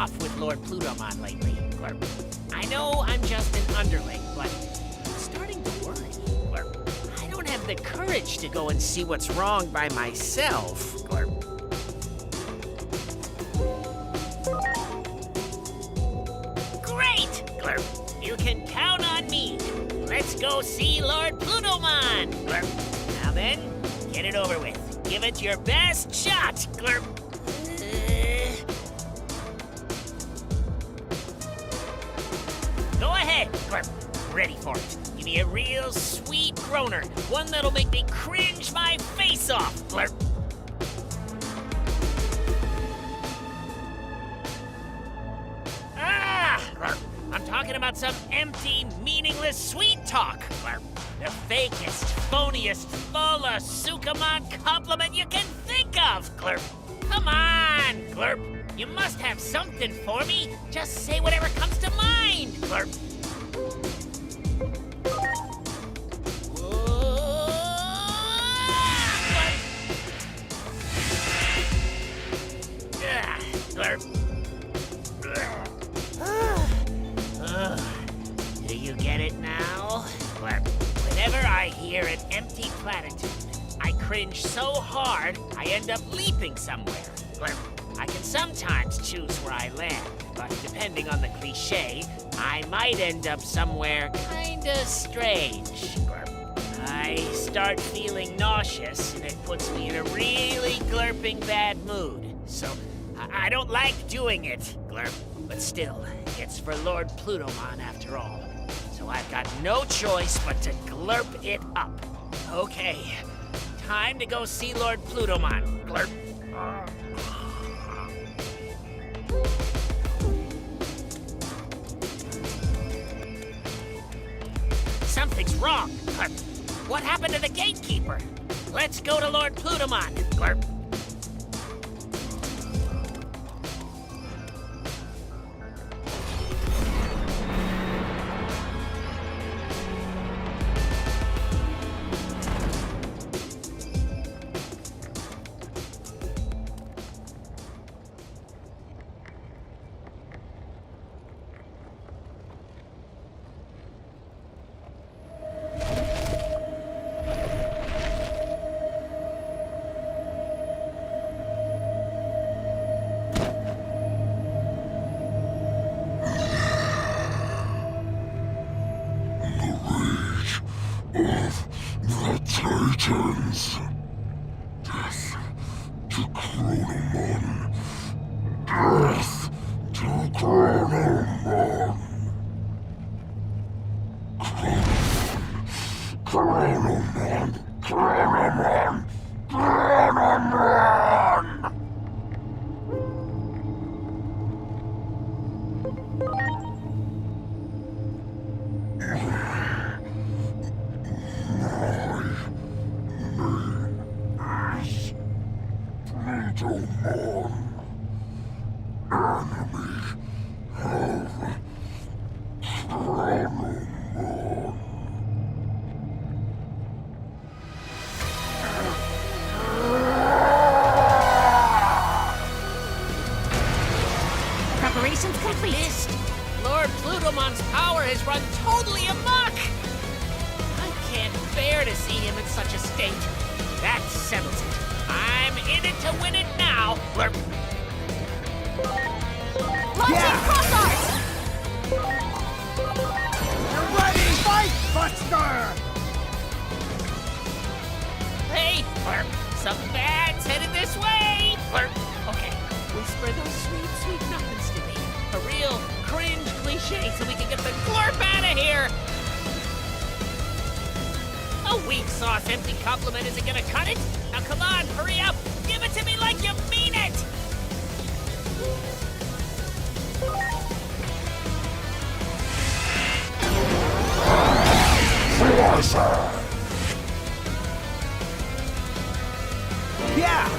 off with Lord Plutomon lately, Glurp. I know I'm just an underling, but I'm starting to worry, Glurp. I don't have the courage to go and see what's wrong by myself, Glurp. Great, Glurp. You can count on me. Let's go see Lord Plutomon, Glurp. Now then, get it over with. Give it your best shot, Glurp. Go ahead, Glurp. Ready for it. Give me a real sweet groaner. One that'll make me cringe my face off, Glurp. Glurp. I'm talking about some empty, meaningless sweet talk, Glurp. The fakest, phoniest, full of Sukamon compliment you can think of, Glurp. Come on, Glurp. You must have something for me. Just say whatever comes to mind, Glurp. Glurp. Do you get it now? Glurp. Whenever I hear an empty platitude, I cringe so hard I end up leaping somewhere. Glurp. I can sometimes choose where I land, but depending on the cliche, I might end up somewhere kinda strange. Glurp. I start feeling nauseous, and it puts me in a really glurping bad mood. So I don't like doing it, Glurp. But still, it's for Lord Plutomon after all. So I've got no choice but to glurp it up. Okay, time to go see Lord Plutomon, Glurp. Something's wrong, Glurp. What happened to the gatekeeper? Let's go to Lord Plutomon, Glurp. Titans. Death to Chronomon. Death to Chronomon. Chronomon. Chronomon. Chronomon. Plutomon, enemy of Chronomon. Preparations complete. Missed. Lord Plutomon's power has run totally amok. I can't bear to see him in such a state. That settles it. I'm in it to win it now, Glurp. Launching cross arts! You're ready, fight, Buster! Hey, Glurp. Something bad's headed this way, Glurp. Okay, whisper those sweet, sweet nothings to me. A real cringe cliche so we can get the Glurp out of here. A weak sauce empty compliment isn't gonna cut it. Now come on, hurry up! Give it to me like you mean it! Yeah!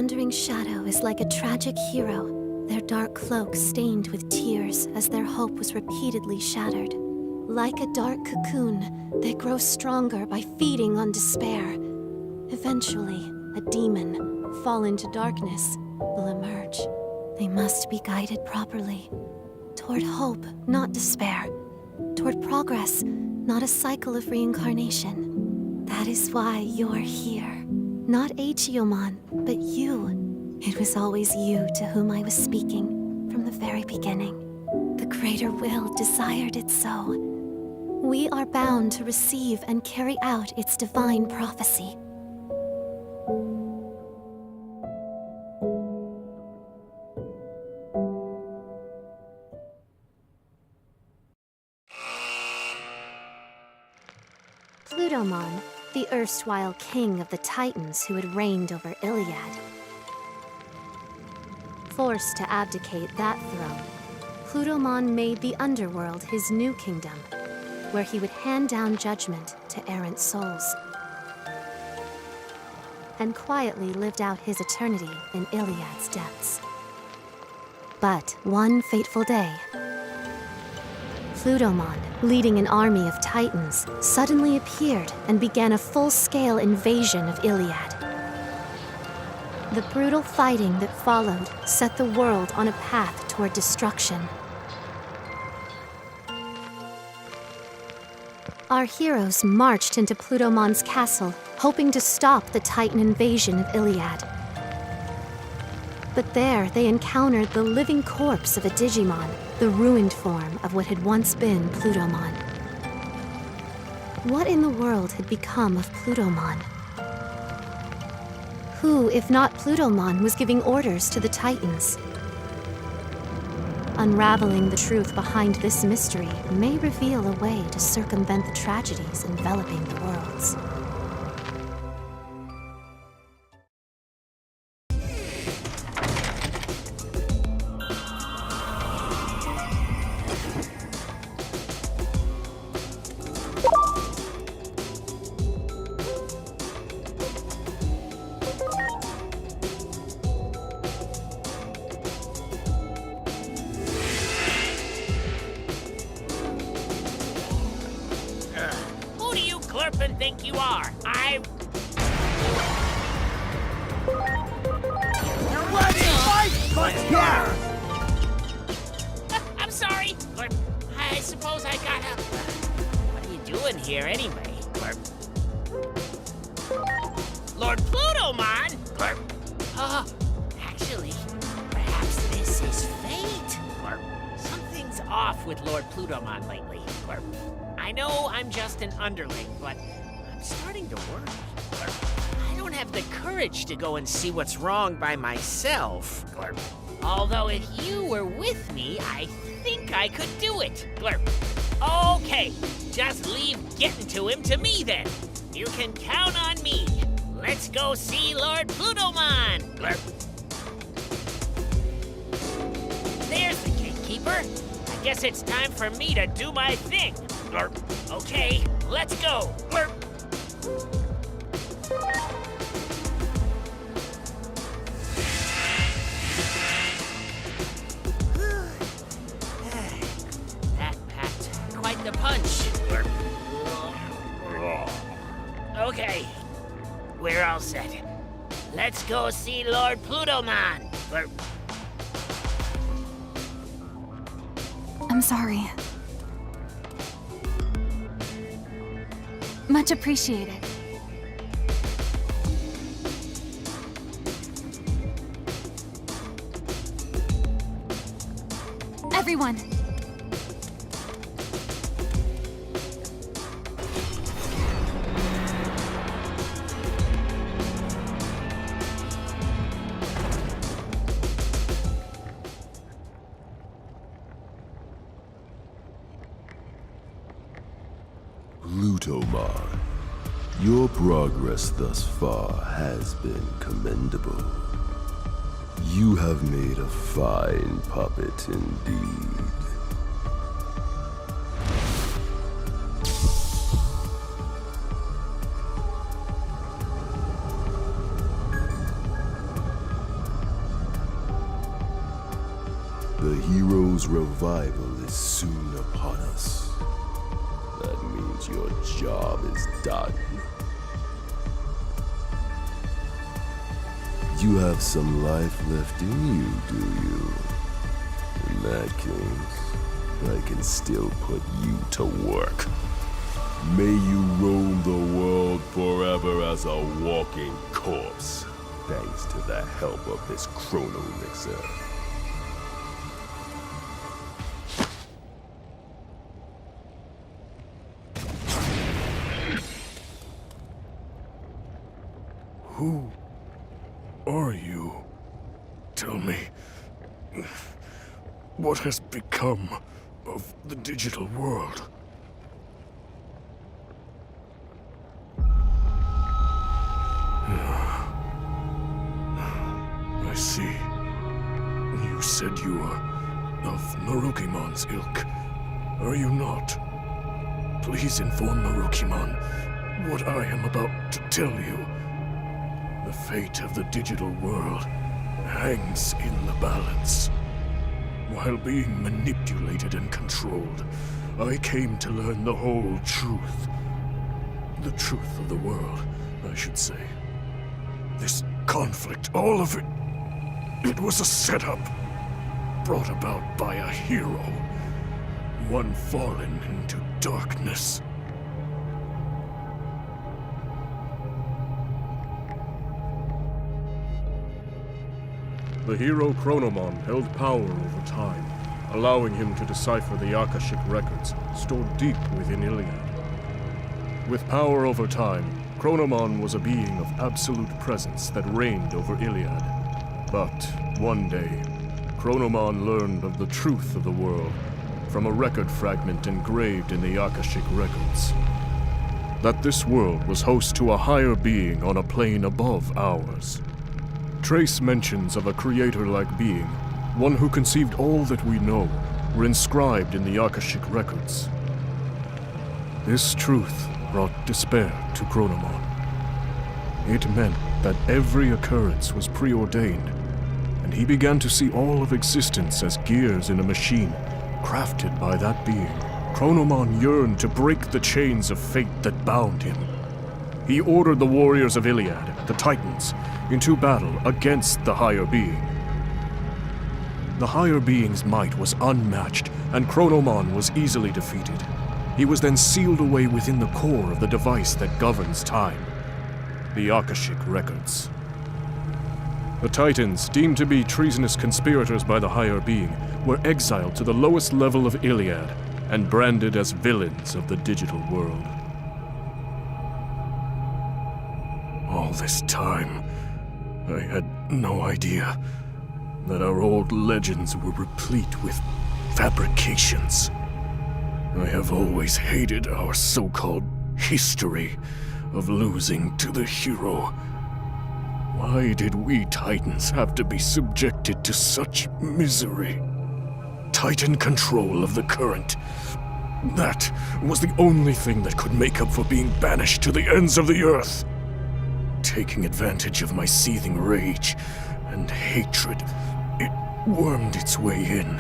wandering shadow is like a tragic hero, their dark cloak stained with tears as their hope was repeatedly shattered. Like a dark cocoon, they grow stronger by feeding on despair. Eventually, a demon, fall into darkness, will emerge. They must be guided properly. Toward hope, not despair. Toward progress, not a cycle of reincarnation. That is why you're here. Not Achiomon, but you. It was always you to whom I was speaking from the very beginning. The greater will desired it so. We are bound to receive and carry out its divine prophecy. Plutomon, the erstwhile king of the Titans who had reigned over Iliad. Forced to abdicate that throne, Plutomon made the underworld his new kingdom, where he would hand down judgment to errant souls, and quietly lived out his eternity in Iliad's depths. But one fateful day, Plutomon, leading an army of Titans, suddenly appeared and began a full-scale invasion of Iliad. The brutal fighting that followed set the world on a path toward destruction. Our heroes marched into Plutomon's castle, hoping to stop the Titan invasion of Iliad. But there they encountered the living corpse of a Digimon, the ruined form of what had once been Plutomon. What in the world had become of Plutomon? Who, if not Plutomon, was giving orders to the Titans? Unraveling the truth behind this mystery may reveal a way to circumvent the tragedies enveloping the worlds. Who do you Glurpin think you are? You're ready! Fight! Buster! I'm sorry, Glurp. I suppose I gotta... What are you doing here anyway, Glurp? Lord Plutomon? Glurp. Actually, perhaps this is fate, Glurp. Something's off with Lord Plutomon lately, Glurp. I know I'm just an underling, but I'm starting to worry, Glurp. I don't have the courage to go and see what's wrong by myself, Glurp. Although if you were with me, I think I could do it, Glurp. Okay, just leave getting to him to me then. You can count on me. Let's go see Lord Plutomon, Glurp. There's the gatekeeper. I guess it's time for me to do my thing, Glurp. Okay, let's go, Glurp. That packed quite the punch, Glurp. Okay, we're all set. Let's go see Lord Plutomon, Glurp. I'm sorry. Much appreciated. Everyone! Plutomon, your progress thus far has been commendable. You have made a fine puppet indeed. Hero's revival is soon upon us. That means your job is done. You have some life left in you, do you? In that case, I can still put you to work. May you roam the world forever as a walking corpse, thanks to the help of this chrono mixer. Who are you? Tell me, what has become of the digital world? I see. You said you are of Marukimon's ilk. Are you not? Please inform Marukimon what I am about to tell you. The fate of the digital world hangs in the balance. While being manipulated and controlled, I came to learn the whole truth. The truth of the world, I should say. This conflict, all of it, it was a setup brought about by a hero, one fallen into darkness. The hero Chronomon held power over time, allowing him to decipher the Akashic records stored deep within Iliad. With power over time, Chronomon was a being of absolute presence that reigned over Iliad. But one day, Chronomon learned of the truth of the world from a record fragment engraved in the Akashic records. That this world was host to a higher being on a plane above ours. Trace mentions of a creator-like being, one who conceived all that we know, were inscribed in the Akashic records. This truth brought despair to Chronomon. It meant that every occurrence was preordained, and he began to see all of existence as gears in a machine, crafted by that being. Chronomon yearned to break the chains of fate that bound him. He ordered the warriors of Iliad, the Titans, into battle against the higher being. The higher being's might was unmatched, and Chronomon was easily defeated. He was then sealed away within the core of the device that governs time, the Akashic records. The Titans, deemed to be treasonous conspirators by the higher being, were exiled to the lowest level of Iliad and branded as villains of the digital world. All this time, I had no idea that our old legends were replete with fabrications. I have always hated our so-called history of losing to the hero. Why did we Titans have to be subjected to such misery? Titan control of the current. That was the only thing that could make up for being banished to the ends of the earth. Taking advantage of my seething rage and hatred, it wormed its way in.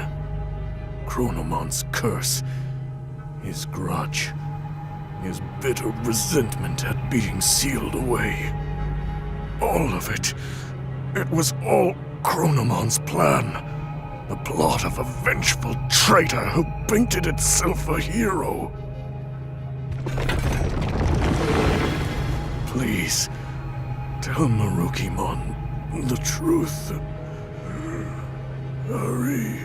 Chronomon's curse, his grudge, his bitter resentment at being sealed away. All of it. It was all Chronomon's plan. The plot of a vengeful traitor who painted itself a hero. Please, tell Marukimon the truth. Hurry.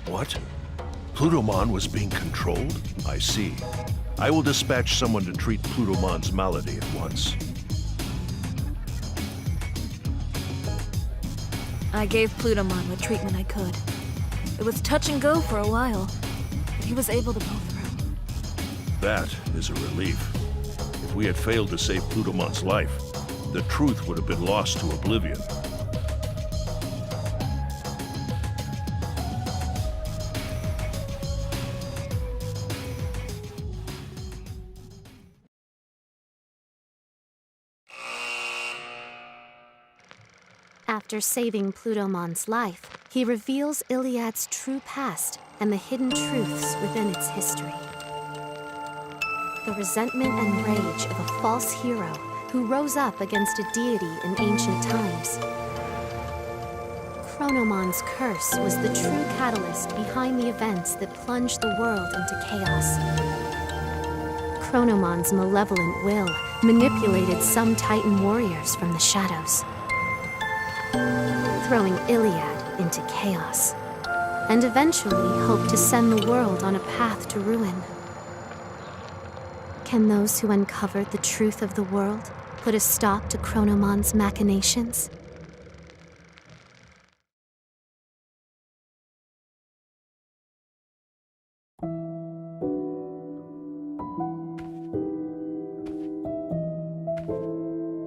What? Plutomon was being controlled? I see. I will dispatch someone to treat Plutomon's malady at once. I gave Plutomon what treatment I could. It was touch and go for a while, but he was able to pull through. That is a relief. If we had failed to save Plutomon's life, the truth would have been lost to oblivion. After saving Plutomon's life, he reveals Iliad's true past and the hidden truths within its history. The resentment and rage of a false hero who rose up against a deity in ancient times. Chronomon's curse was the true catalyst behind the events that plunged the world into chaos. Chronomon's malevolent will manipulated some Titan warriors from the shadows, throwing Iliad into chaos, and eventually hoped to send the world on a path to ruin. Can those who uncovered the truth of the world put a stop to Chronomon's machinations?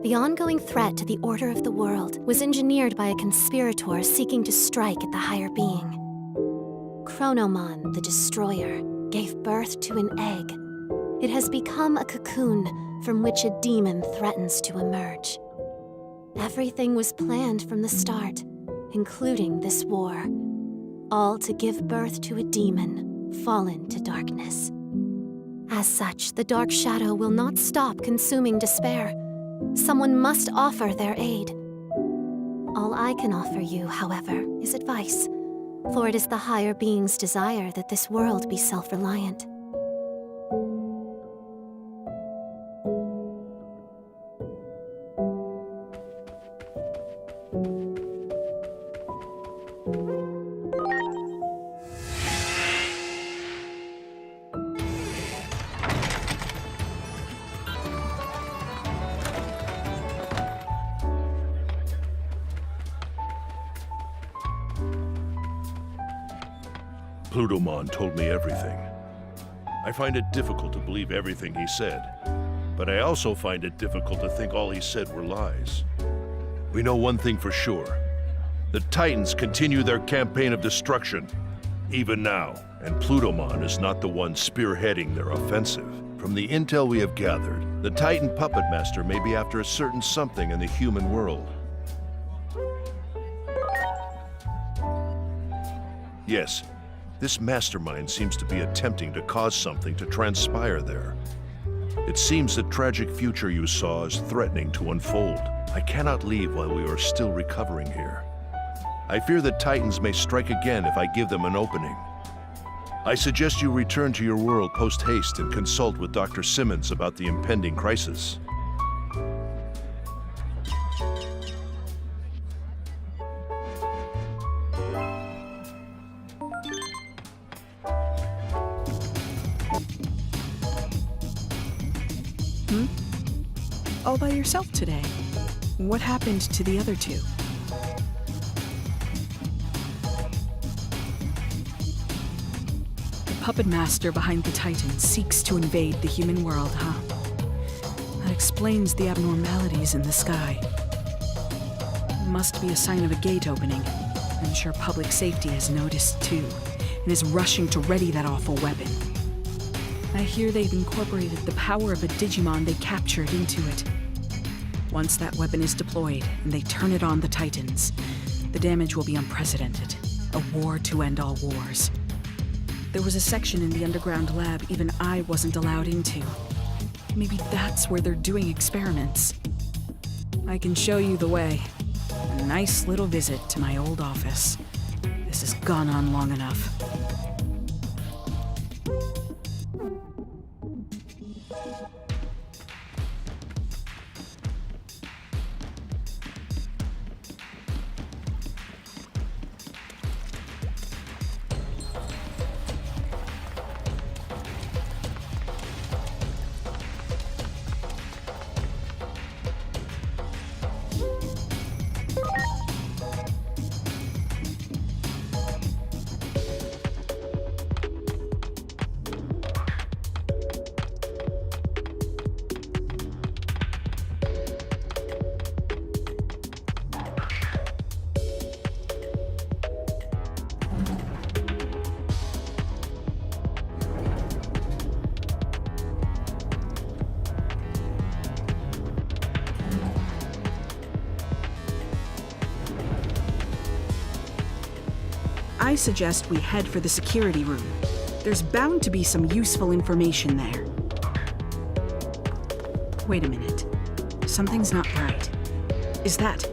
The ongoing threat to the order of the world was engineered by a conspirator seeking to strike at the higher being. Chronomon, the Destroyer, gave birth to an egg. It has become a cocoon from which a demon threatens to emerge. Everything was planned from the start, including this war, all to give birth to a demon fallen to darkness. As such, the Dark Shadow will not stop consuming despair. Someone must offer their aid. All I can offer you, however, is advice, for it is the higher being's desire that this world be self-reliant. Plutomon told me everything. I find it difficult to believe everything he said, but I also find it difficult to think all he said were lies. We know one thing for sure. The Titans continue their campaign of destruction, even now, and Plutomon is not the one spearheading their offensive. From the intel we have gathered, the Titan Puppet Master may be after a certain something in the human world. Yes, this mastermind seems to be attempting to cause something to transpire there. It seems the tragic future you saw is threatening to unfold. I cannot leave while we are still recovering here. I fear the Titans may strike again if I give them an opening. I suggest you return to your world post-haste and consult with Dr. Simmons about the impending crisis. All by yourself today. What happened to the other two? The puppet master behind the Titans seeks to invade the human world, huh? That explains the abnormalities in the sky. Must be a sign of a gate opening. I'm sure public safety has noticed too, and is rushing to ready that awful weapon. I hear they've incorporated the power of a Digimon they captured into it. Once that weapon is deployed and they turn it on the Titans, the damage will be unprecedented. A war to end all wars. There was a section in the underground lab even I wasn't allowed into. Maybe that's where they're doing experiments. I can show you the way. A nice little visit to my old office. This has gone on long enough. I suggest we head for the security room. There's bound to be some useful information there. Wait a minute. Something's not right. Is that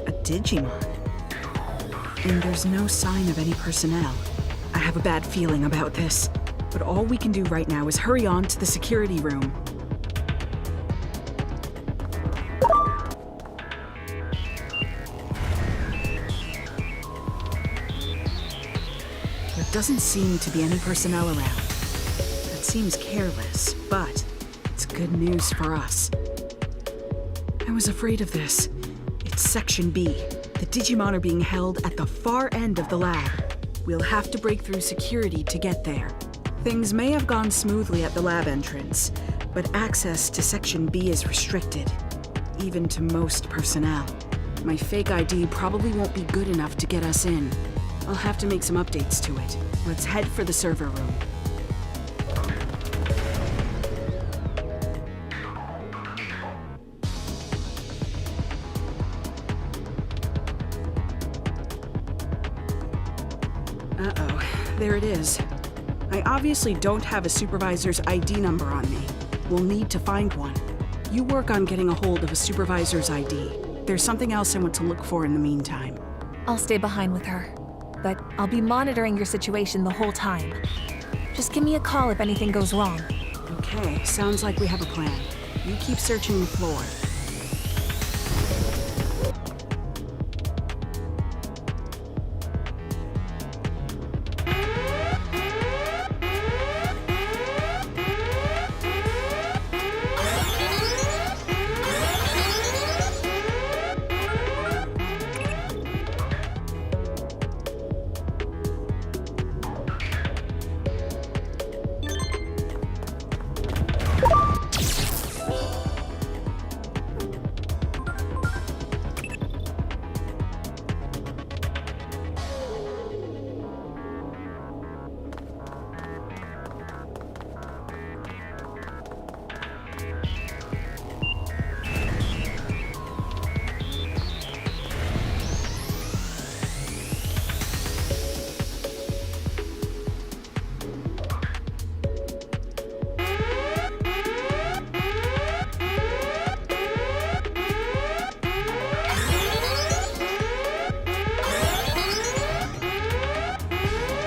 a Digimon? And there's no sign of any personnel. I have a bad feeling about this, but all we can do right now is hurry on to the security room. There doesn't seem to be any personnel around. That seems careless, but it's good news for us. I was afraid of this. It's Section B. The Digimon are being held at the far end of the lab. We'll have to break through security to get there. Things may have gone smoothly at the lab entrance, but access to Section B is restricted, even to most personnel. My fake ID probably won't be good enough to get us in. I'll have to make some updates to it. Let's head for the server room. Uh-oh, there it is. I obviously don't have a supervisor's ID number on me. We'll need to find one. You work on getting a hold of a supervisor's ID. There's something else I want to look for in the meantime. I'll stay behind with her, but I'll be monitoring your situation the whole time. Just give me a call if anything goes wrong. Okay, sounds like we have a plan. You keep searching the floor.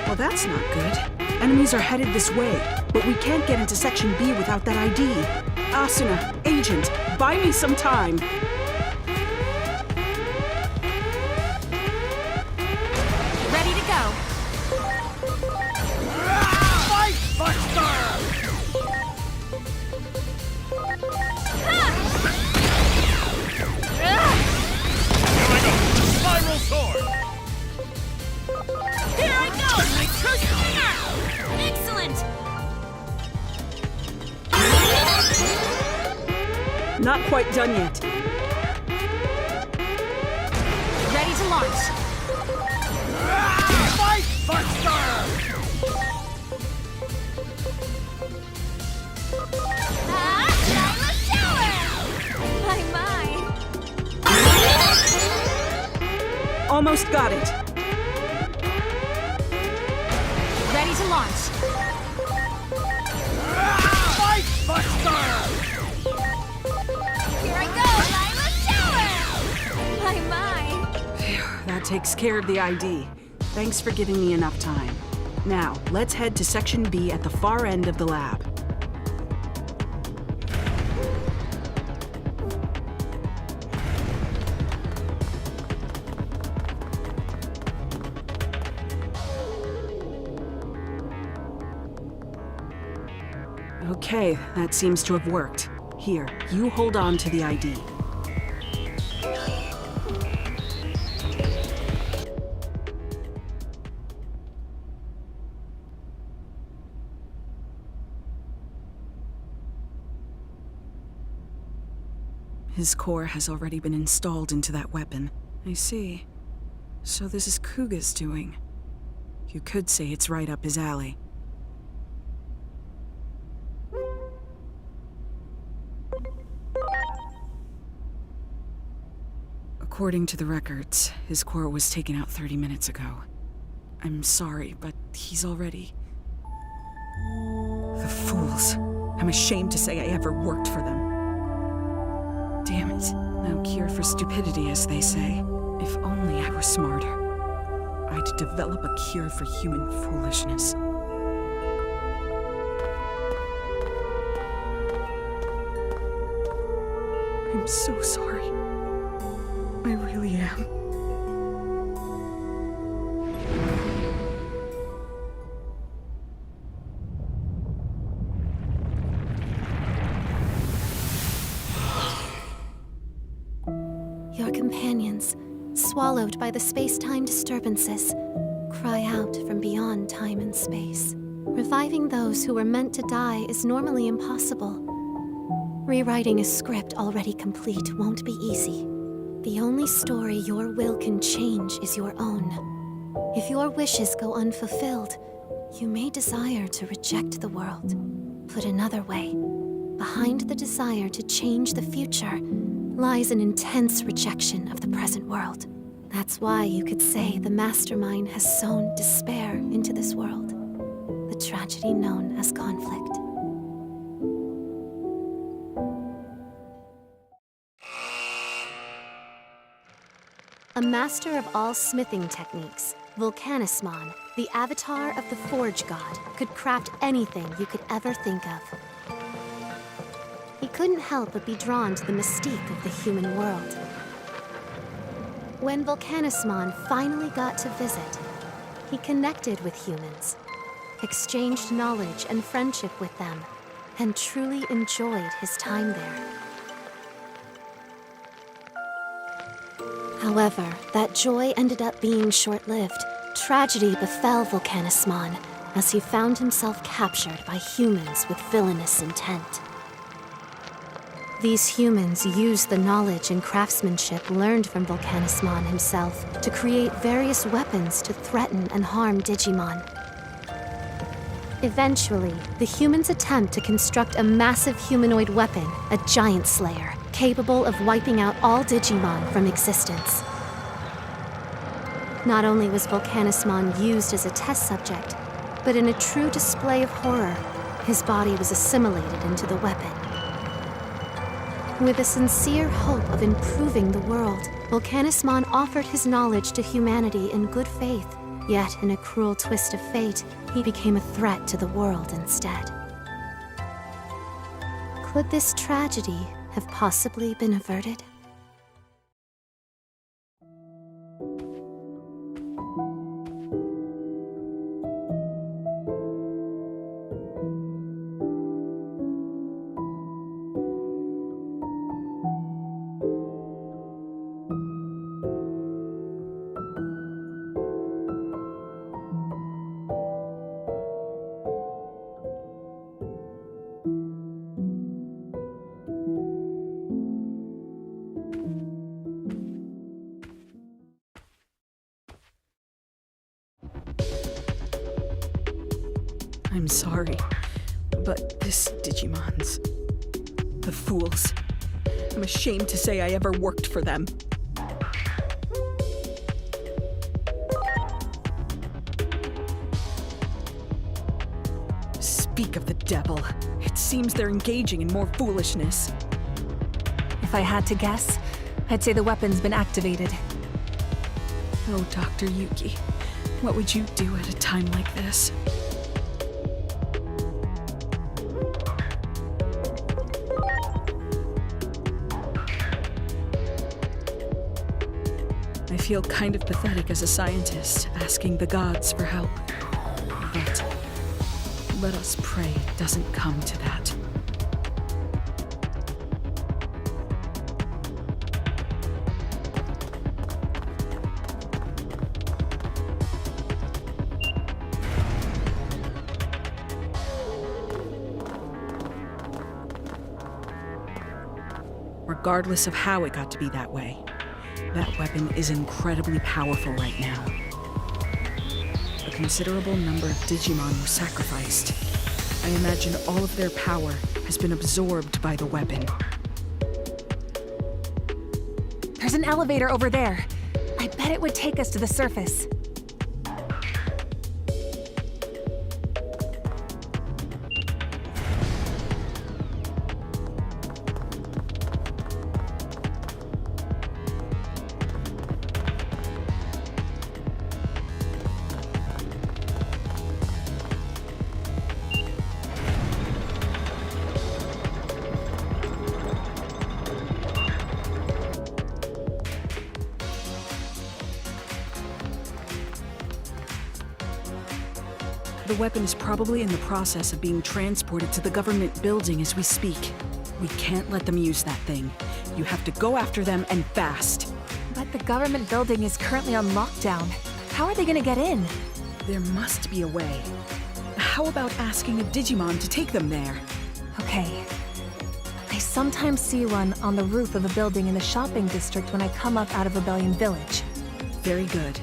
Well, that's not good. Enemies are headed this way, but we can't get into Section B without that ID. Asuna, Agent, buy me some time. Ready to go. Fight, Buster! Spiral sword! Here I go! My true swinger! Excellent! Not quite done yet. Ready to launch. Fight, Buster! Lila Shower! My. Almost got it. Ready to launch. Fight, Buster! Here I go! Lila Shower! My. That takes care of the ID. Thanks for giving me enough time. Now, let's head to Section B at the far end of the lab. Okay, that seems to have worked. Here, you hold on to the ID. His core has already been installed into that weapon. I see. So this is Kuga's doing. You could say it's right up his alley. According to the records, his core was taken out 30 minutes ago. I'm sorry, but he's already... The fools. I'm ashamed to say I ever worked for them. Damn it. No cure for stupidity, as they say. If only I were smarter. I'd develop a cure for human foolishness. I'm so sorry. I really am. Your companions, swallowed by the space-time disturbances, cry out from beyond time and space. Reviving those who were meant to die is normally impossible. Rewriting a script already complete won't be easy. The only story your will can change is your own. If your wishes go unfulfilled, you may desire to reject the world. Put another way, behind the desire to change the future lies an intense rejection of the present world. That's why you could say the mastermind has sown despair into this world, the tragedy known as conflict. A master of all smithing techniques, Volcanismon, the avatar of the Forge God, could craft anything you could ever think of. He couldn't help but be drawn to the mystique of the human world. When Volcanismon finally got to visit, he connected with humans, exchanged knowledge and friendship with them, and truly enjoyed his time there. However, that joy ended up being short-lived. Tragedy befell Volcanismon as he found himself captured by humans with villainous intent. These humans used the knowledge and craftsmanship learned from Volcanismon himself to create various weapons to threaten and harm Digimon. Eventually, the humans attempt to construct a massive humanoid weapon, a giant slayer, capable of wiping out all Digimon from existence. Not only was Volcanismon used as a test subject, but in a true display of horror, his body was assimilated into the weapon. With a sincere hope of improving the world, Volcanismon offered his knowledge to humanity in good faith. Yet, in a cruel twist of fate, he became a threat to the world instead. Could this tragedy have possibly been averted? I'm sorry, but this Digimon's... the fools. I'm ashamed to say I ever worked for them. Speak of the devil. It seems they're engaging in more foolishness. If I had to guess, I'd say the weapon's been activated. Oh, Dr. Yuki, what would you do at a time like this? I feel kind of pathetic as a scientist, asking the gods for help. But let us pray it doesn't come to that. Regardless of how it got to be that way, that weapon is incredibly powerful right now. A considerable number of Digimon were sacrificed. I imagine all of their power has been absorbed by the weapon. There's an elevator over there. I bet it would take us to the surface. The weapon is probably in the process of being transported to the government building as we speak. We can't let them use that thing. You have to go after them and fast. But the government building is currently on lockdown. How are they gonna get in? There must be a way. How about asking a Digimon to take them there? Okay. I sometimes see one on the roof of a building in the shopping district when I come up out of Rebellion Village. Very good.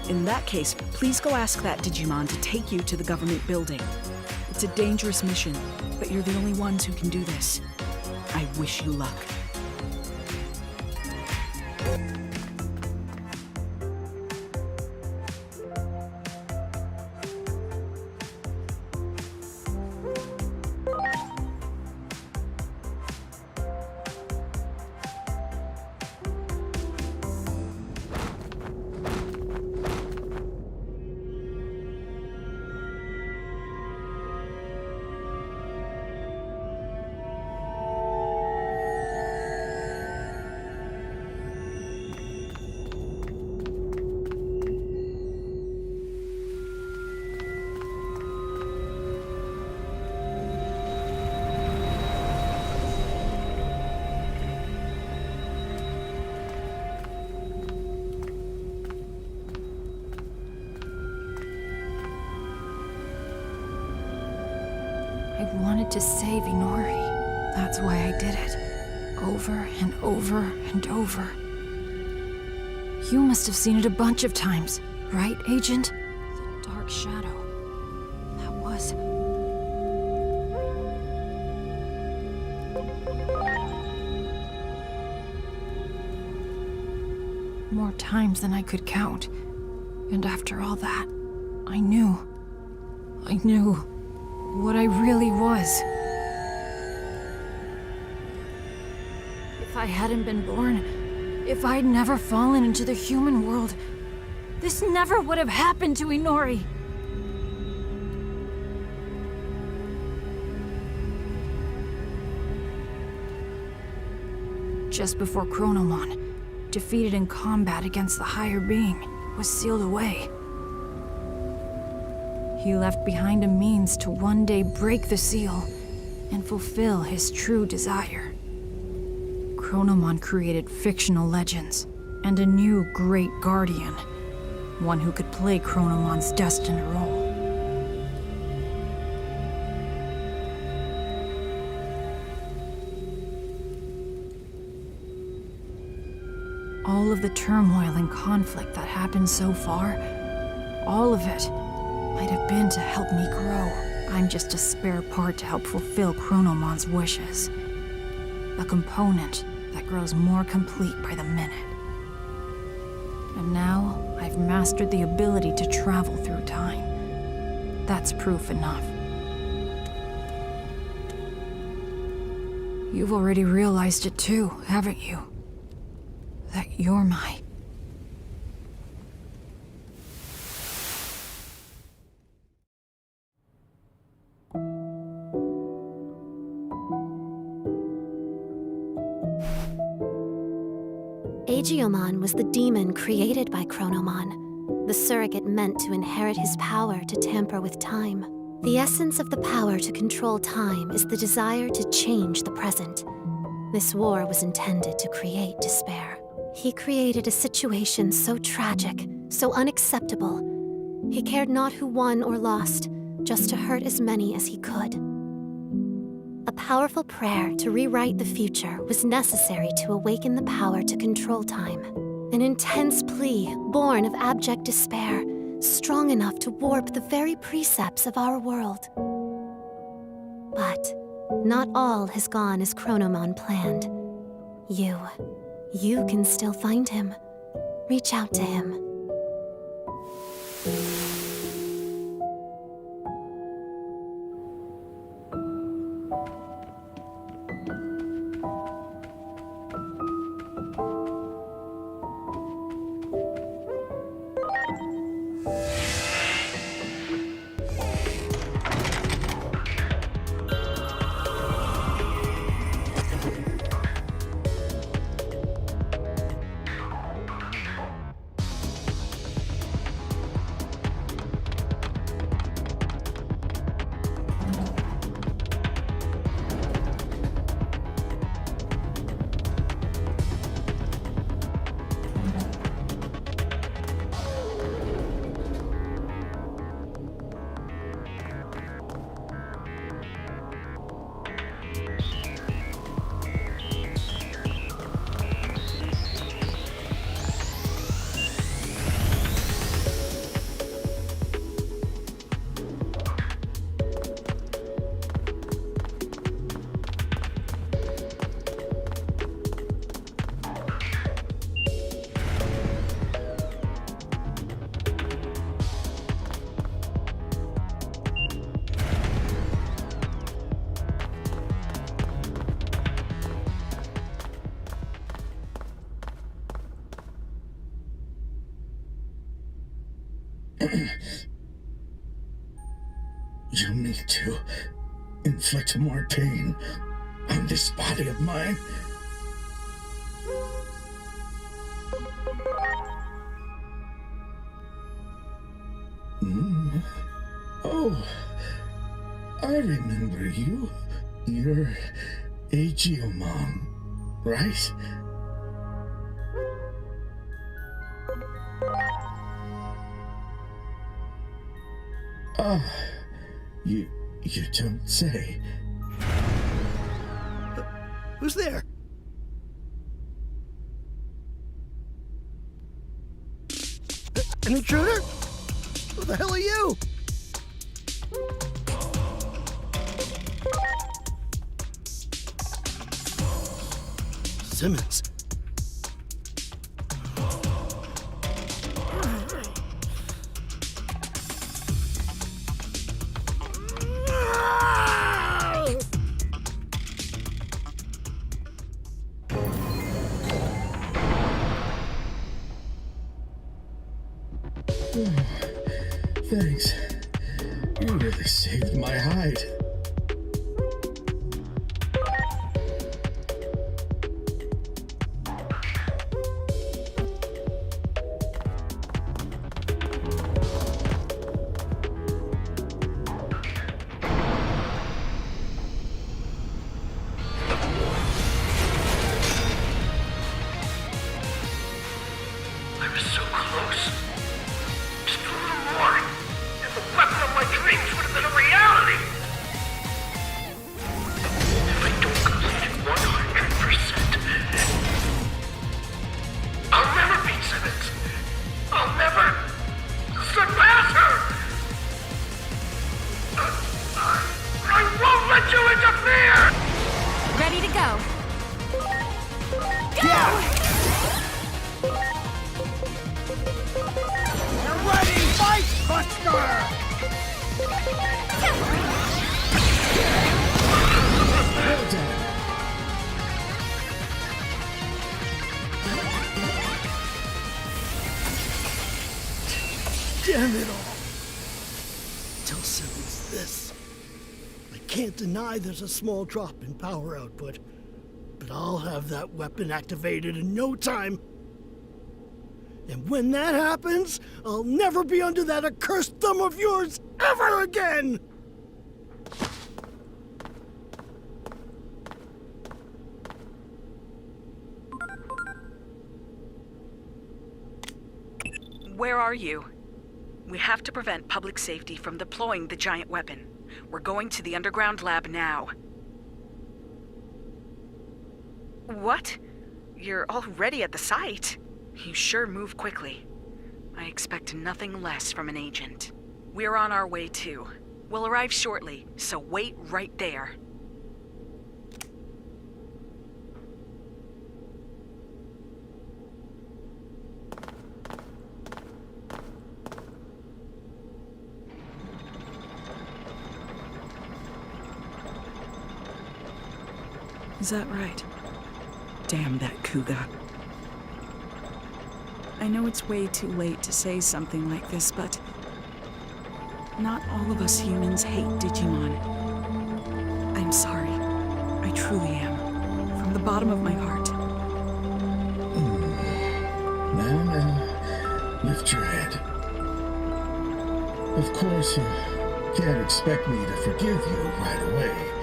In that case, please go ask that Digimon to take you to the government building. It's a dangerous mission, but you're the only ones who can do this. I wish you luck. I wanted to save Inori. That's why I did it. Over and over and over. You must have seen it a bunch of times, right, Agent? The dark shadow. That was... more times than I could count. And after all that, I knew what I really was. If I hadn't been born, if I'd never fallen into the human world, this never would have happened to Inori. Just before Chronomon, defeated in combat against the higher being, was sealed away. He left behind a means to one day break the seal and fulfill his true desire. Chronomon created fictional legends and a new great guardian, one who could play Chronomon's destined role. All of the turmoil and conflict that happened so far, all of it might have been to help me grow. I'm just a spare part to help fulfill Chronomon's wishes. A component that grows more complete by the minute. And now, I've mastered the ability to travel through time. That's proof enough. You've already realized it too, haven't you? That you're my... Agiomon was the demon created by Chronomon, the surrogate meant to inherit his power to tamper with time. The essence of the power to control time is the desire to change the present. This war was intended to create despair. He created a situation so tragic, so unacceptable. He cared not who won or lost, just to hurt as many as he could. A powerful prayer to rewrite the future was necessary to awaken the power to control time. An intense plea born of abject despair, strong enough to warp the very precepts of our world. But not all has gone as Chronomon planned. You, You can still find him. Reach out to him. You need to inflict more pain on this body of mine. Oh, I remember you. You're a Geomon, right? You don't say. Who's there? An intruder? Who the hell are you? Simmons. Thanks. You really saved my hide. I was so close. Just a little more, and the weapon of my dreams would have been a reality! If I don't complete it 100%, I'll never beat Simmons! I'll never surpass her! I won't let you interfere! Ready to go. Ready, fight, Buster! Well done. Damn it all. Tell Simmons this. I can't deny there's a small drop in power output, but I'll have that weapon activated in no time. And when that happens, I'll never be under that accursed thumb of yours ever again! Where are you? We have to prevent public safety from deploying the giant weapon. We're going to the underground lab now. What? You're already at the site? You sure move quickly. I expect nothing less from an agent. We're on our way too. We'll arrive shortly, so wait right there. Is that right? Damn that Kuga. I know it's way too late to say something like this, but not all of us humans hate Digimon. I'm sorry. I truly am. From the bottom of my heart. Now, lift your head. Of course, you can't expect me to forgive you right away.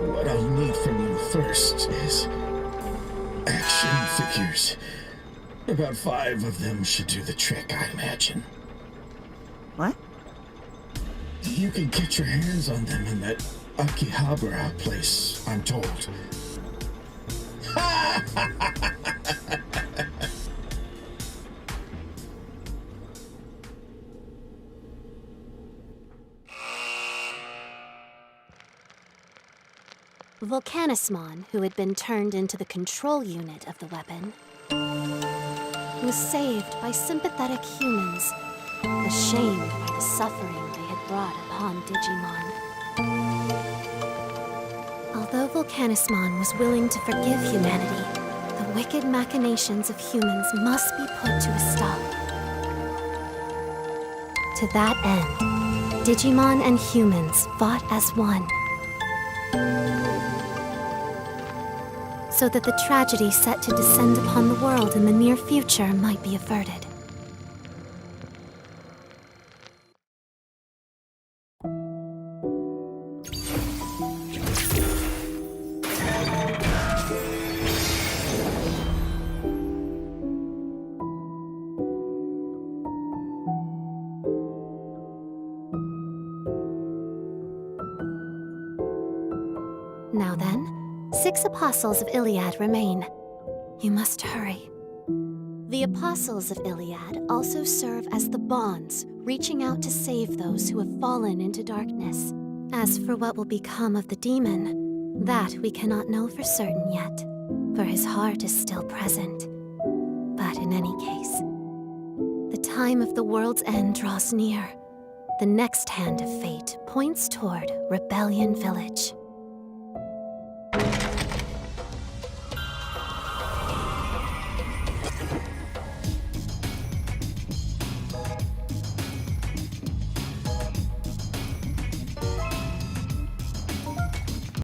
What I'll need from you first is action figures. About 5 of them should do the trick, I imagine. What? You can get your hands on them in that Akihabara place, I'm told. Volcanismon, who had been turned into the control unit of the weapon, was saved by sympathetic humans, ashamed by the suffering they had brought upon Digimon. Although Volcanismon was willing to forgive humanity, the wicked machinations of humans must be put to a stop. To that end, Digimon and humans fought as one, so that the tragedy set to descend upon the world in the near future might be averted. Now then, 6 apostles of Iliad remain. You must hurry. The apostles of Iliad also serve as the bonds, reaching out to save those who have fallen into darkness. As for what will become of the demon, that we cannot know for certain yet, for his heart is still present. But in any case, the time of the world's end draws near. The next hand of fate points toward Rebellion Village.